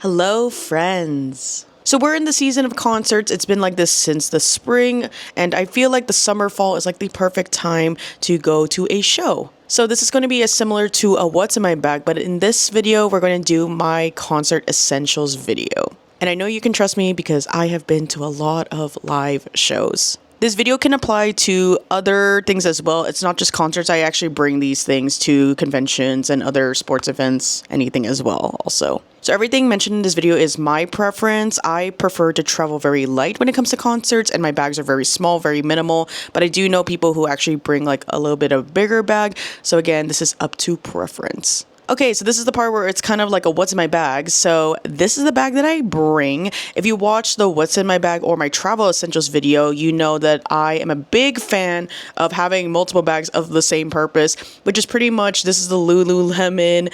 Hello, friends. So we're in the season of concerts. It's been like this since the spring, and I feel like the summer fall is like the perfect time to go to a show. So this is going to be as similar to a what's in my bag, but in this video, we're going to do my concert essentials video. And I know you can trust me because I have been to a lot of live shows. This video can apply to other things as well. It's not just concerts. I actually bring these things to conventions and other sports events, anything as well also. So everything mentioned in this video is my preference. I prefer to travel very light when it comes to concerts, and my bags are very small, very minimal. But I do know people who actually bring like a little bit of bigger bag. So again, this is up to preference. Okay, so this is the part where it's kind of like a what's in my bag. So this is the bag that I bring. If you watch the what's in my bag or my travel essentials video, you know that I am a big fan of having multiple bags of the same purpose, which is pretty much, this is the Lululemon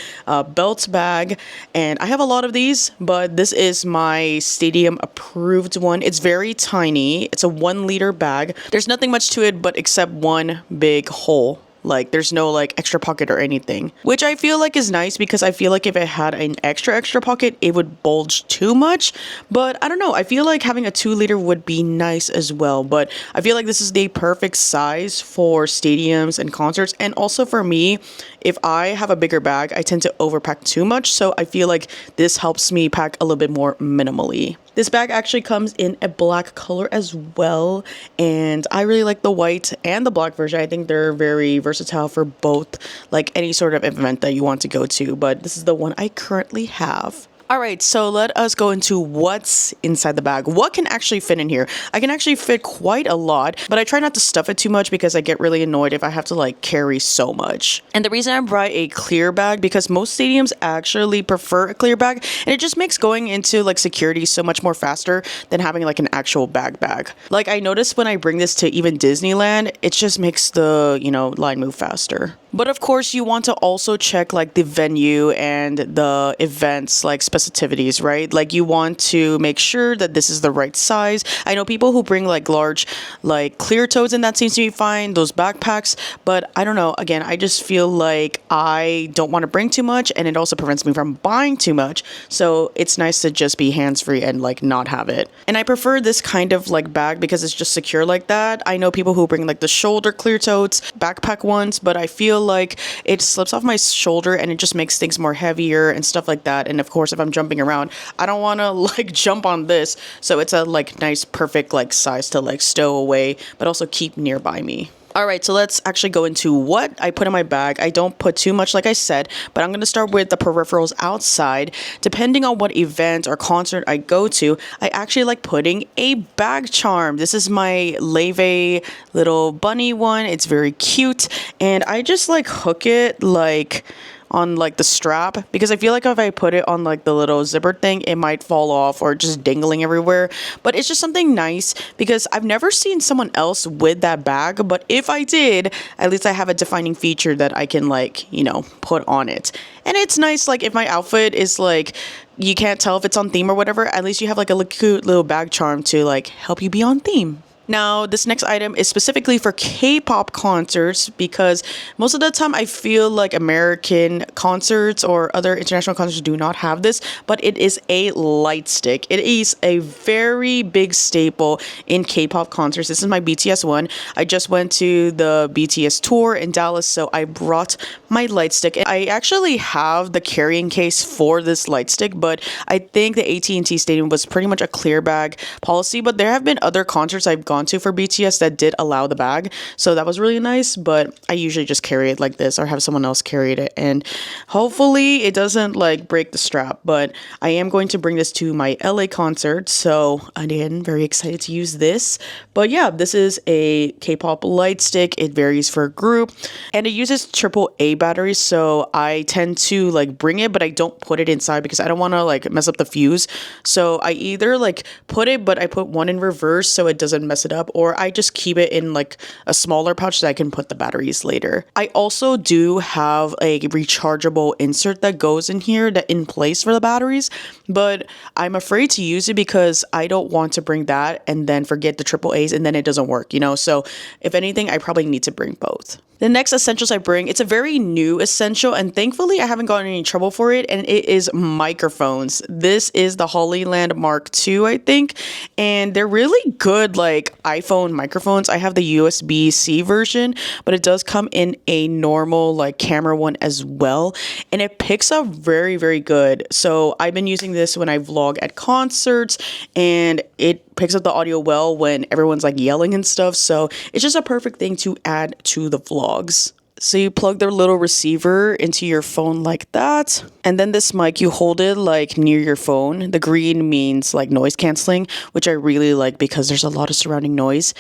belt bag. And I have a lot of these, but this is my stadium approved one. It's very tiny. It's a 1 liter bag. There's nothing much to it, but except one big hole. Like there's no like extra pocket or anything, which I feel like is nice because I feel like if it had an extra pocket, it would bulge too much. But I don't know. I feel like having a 2 liter would be nice as well. But I feel like this is the perfect size for stadiums and concerts. And also for me, if I have a bigger bag, I tend to overpack too much. So I feel like this helps me pack a little bit more minimally. This bag actually comes in a black color as well, and I really like the white and the black version. I think they're very versatile for both, like any sort of event that you want to go to, but this is the one I currently have. All right, so let us go into what's inside the bag. What can actually fit in here? I can actually fit quite a lot, but I try not to stuff it too much because I get really annoyed if I have to like carry so much. And the reason I brought a clear bag, because most stadiums actually prefer a clear bag, and it just makes going into like security so much more faster than having like an actual bag. Like I noticed when I bring this to even Disneyland, it just makes the, line move faster. But of course, you want to also check like the venue and the events like specificities, right? Like you want to make sure that this is the right size. I know people who bring like large, like clear totes, and that seems to be fine, those backpacks. But I don't know. Again, I just feel like I don't want to bring too much, and it also prevents me from buying too much. So it's nice to just be hands-free and like not have it. And I prefer this kind of like bag because it's just secure like that. I know people who bring like the shoulder clear totes, backpack ones, but I feel like it slips off my shoulder and it just makes things more heavier and stuff like that. And of course, if I'm jumping around, I don't want to like jump on this. So it's a like nice, perfect like size to like stow away, but also keep nearby me. All right, so let's actually go into what I put in my bag. I don't put too much, like I said, but I'm going to start with the peripherals outside. Depending on what event or concert I go to, I actually like putting a bag charm. This is my Leve little bunny one. It's very cute, and I just like hook it like on like the strap, because I feel like if I put it on like the little zipper thing, it might fall off or just dangling everywhere. But it's just something nice because I've never seen someone else with that bag, but if I did, at least I have a defining feature that I can like, put on it. And it's nice, like if my outfit is like, you can't tell if it's on theme or whatever, at least you have like a cute little bag charm to like help you be on theme. Now, this next item is specifically for K-pop concerts because most of the time I feel like American concerts or other international concerts do not have this, but it is a light stick. It is a very big staple in K-pop concerts. This is my BTS one. I just went to the BTS tour in Dallas, so I brought my light stick. I actually have the carrying case for this light stick, but I think the AT&T Stadium was pretty much a clear bag policy, but there have been other concerts I've gone to for BTS that did allow the bag, so that was really nice. But I usually just carry it like this or have someone else carry it, and hopefully it doesn't like break the strap. But I am going to bring this to my LA concert, so again, very excited to use this. But yeah, this is a K-pop light stick. It varies for a group, and it uses AAA batteries, so I tend to like bring it, but I don't put it inside because I don't want to like mess up the fuse. So I either like put it, but I put one in reverse so it doesn't mess it up, or I just keep it in like a smaller pouch so I can put the batteries later. I also do have a rechargeable insert that goes in here that in place for the batteries, but I'm afraid to use it because I don't want to bring that and then forget the AAAs and then it doesn't work, So if anything, I probably need to bring both. The next essentials I bring, it's a very new essential, and thankfully I haven't gotten any trouble for it, and it is microphones. This is the Hollyland Mark II, I think, and they're really good, like iPhone microphones. I have the USB-C version, but it does come in a normal like camera one as well, and it picks up very, very good. So I've been using this when I vlog at concerts, and it picks up the audio well when everyone's like yelling and stuff. So it's just a perfect thing to add to the vlogs. So you plug their little receiver into your phone like that. And then this mic, you hold it like near your phone. The green means like noise canceling, which I really like because there's a lot of surrounding noise.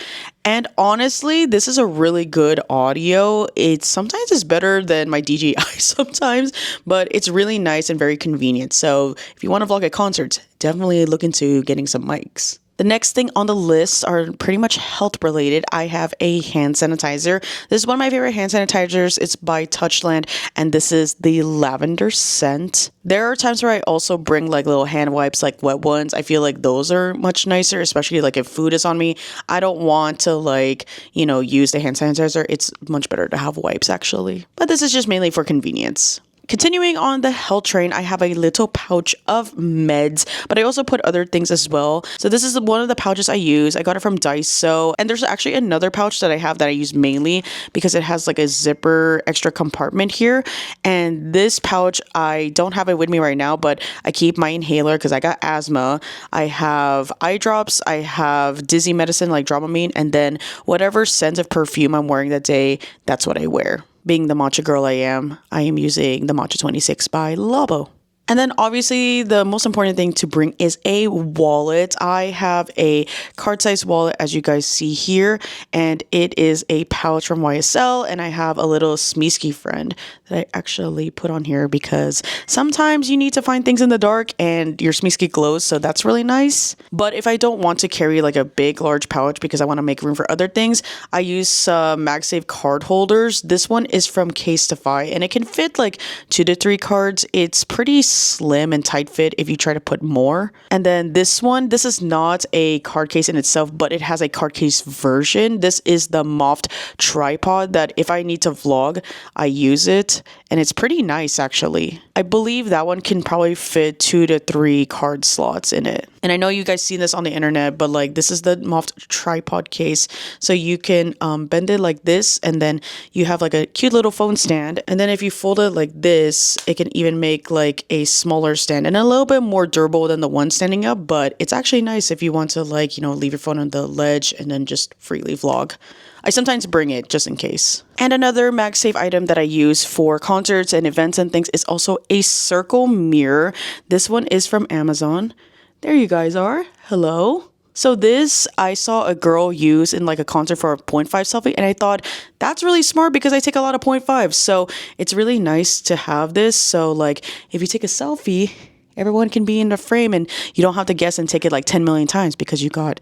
And honestly, this is a really good audio. It's sometimes it's better than my DJI sometimes, but it's really nice and very convenient. So if you want to vlog at concerts, definitely look into getting some mics. The next thing on the list are pretty much health related. I have a hand sanitizer. This is one of my favorite hand sanitizers. It's by Touchland, and this is the lavender scent. There are times where I also bring like little hand wipes, like wet ones. I feel like those are much nicer, especially like if food is on me. I don't want to like, use the hand sanitizer. It's much better to have wipes actually. But this is just mainly for convenience. Continuing on the health train, I have a little pouch of meds, but I also put other things as well. So this is one of the pouches I use. I got it from Daiso, and there's actually another pouch that I have that I use mainly because it has like a zipper extra compartment here. And this pouch, I don't have it with me right now, but I keep my inhaler because I got asthma. I have eye drops, I have dizzy medicine like Dramamine, and then whatever scent of perfume I'm wearing that day, that's what I wear. Being the matcha girl I am using the Matcha 26 by Labo. And then obviously the most important thing to bring is a wallet. I have a card size wallet as you guys see here, and it is a pouch from YSL, and I have a little Smeesky friend that I actually put on here because sometimes you need to find things in the dark and your Smeesky glows, so that's really nice. But if I don't want to carry like a big large pouch because I want to make room for other things, I use MagSafe card holders. This one is from Casetify, and it can fit like 2 to 3 cards. It's pretty slim and tight fit if you try to put more. And then this one, this is not a card case in itself, but it has a card case version. This is the Moft tripod that if I need to vlog, I use it, and it's pretty nice actually. I believe that one can probably fit 2 to 3 card slots in it. And I know you guys seen this on the internet, but like this is the Moft tripod case. So you can bend it like this, and then you have like a cute little phone stand. And then if you fold it like this, it can even make like a smaller stand and a little bit more durable than the one standing up. But it's actually nice if you want to like, leave your phone on the ledge and then just freely vlog. I sometimes bring it just in case. And another MagSafe item that I use for concerts and events and things is also a circle mirror. This one is from Amazon. There you guys are. Hello. So this, I saw a girl use in like a concert for a 0.5 selfie, and I thought that's really smart because I take a lot of 0.5. So it's really nice to have this. So like if you take a selfie, everyone can be in the frame and you don't have to guess and take it like 10 million times because you got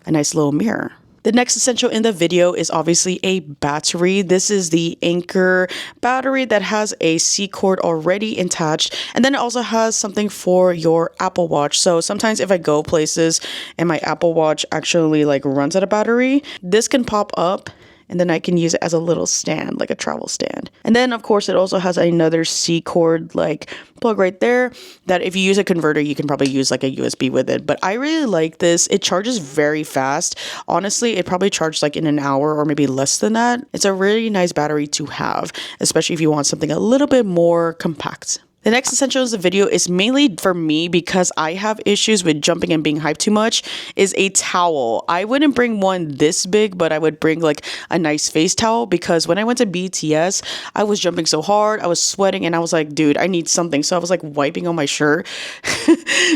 a nice little mirror. The next essential in the video is obviously a battery. This is the Anker battery that has a C cord already attached. And then it also has something for your Apple Watch. So sometimes if I go places and my Apple Watch actually like runs out of battery, this can pop up, and then I can use it as a little stand, like a travel stand. And then of course it also has another C cord like plug right there that if you use a converter, you can probably use like a USB with it. But I really like this. It charges very fast. Honestly, it probably charged like in an hour or maybe less than that. It's a really nice battery to have, especially if you want something a little bit more compact. The next essential in the video is mainly for me because I have issues with jumping and being hyped too much, is a towel. I wouldn't bring one this big, but I would bring like a nice face towel because when I went to BTS, I was jumping so hard, I was sweating, and I was like, dude, I need something. So I was like wiping on my shirt.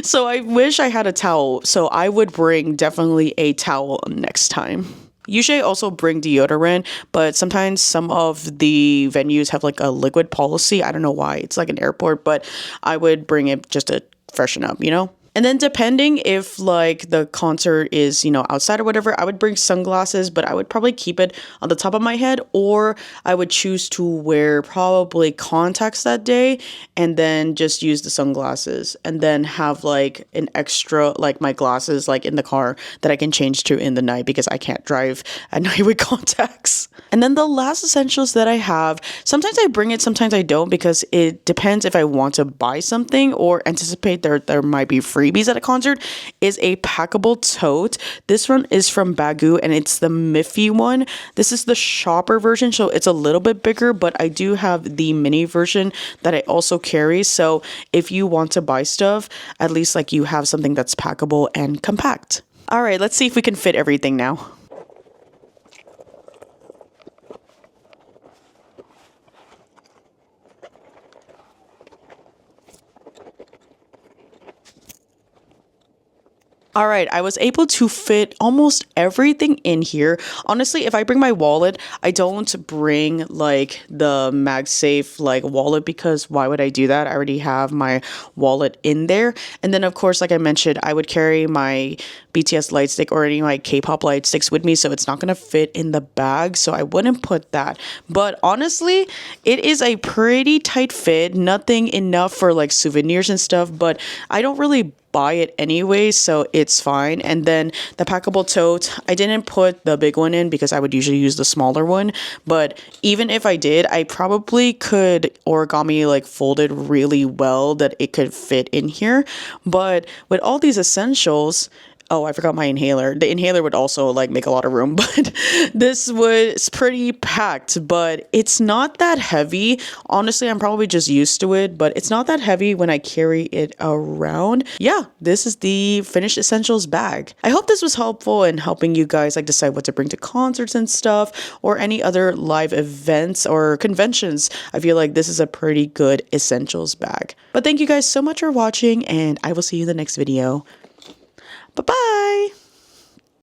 So I wish I had a towel. So I would bring definitely a towel next time. Usually I also bring deodorant, but sometimes some of the venues have like a liquid policy. I don't know why. It's like an airport, but I would bring it just to freshen up, And then depending if like the concert is, outside or whatever, I would bring sunglasses, but I would probably keep it on the top of my head, or I would choose to wear probably contacts that day and then just use the sunglasses and then have like an extra, like my glasses like in the car that I can change to in the night because I can't drive at night with contacts. And then the last essentials that I have, sometimes I bring it, sometimes I don't, because it depends if I want to buy something or anticipate there might be freebies at a concert, is a packable tote. This one is from Baggu and it's the Miffy one. This is the shopper version, so it's a little bit bigger, but I do have the mini version that I also carry. So if you want to buy stuff, at least like you have something that's packable and compact. All right, let's see if we can fit everything now. All right, I was able to fit almost everything in here. Honestly, if I bring my wallet, I don't bring like the MagSafe like wallet, because why would I do that? I already have my wallet in there. And then of course, like I mentioned, I would carry my BTS light stick or any of my K-pop light sticks with me, so it's not gonna fit in the bag, so I wouldn't put that. But honestly, it is a pretty tight fit, nothing enough for like souvenirs and stuff, but I don't really buy it anyway, so it's fine. And then the packable tote, I didn't put the big one in because I would usually use the smaller one, but even if I did, I probably could origami like fold it really well that it could fit in here. But with all these essentials, oh, I forgot my inhaler. The inhaler would also like make a lot of room, but this was pretty packed, but it's not that heavy. Honestly, I'm probably just used to it, but it's not that heavy when I carry it around. Yeah, this is the finished essentials bag. I hope this was helpful in helping you guys like decide what to bring to concerts and stuff, or any other live events or conventions. I feel like this is a pretty good essentials bag. But thank you guys so much for watching, and I will see you in the next video. Bye-bye!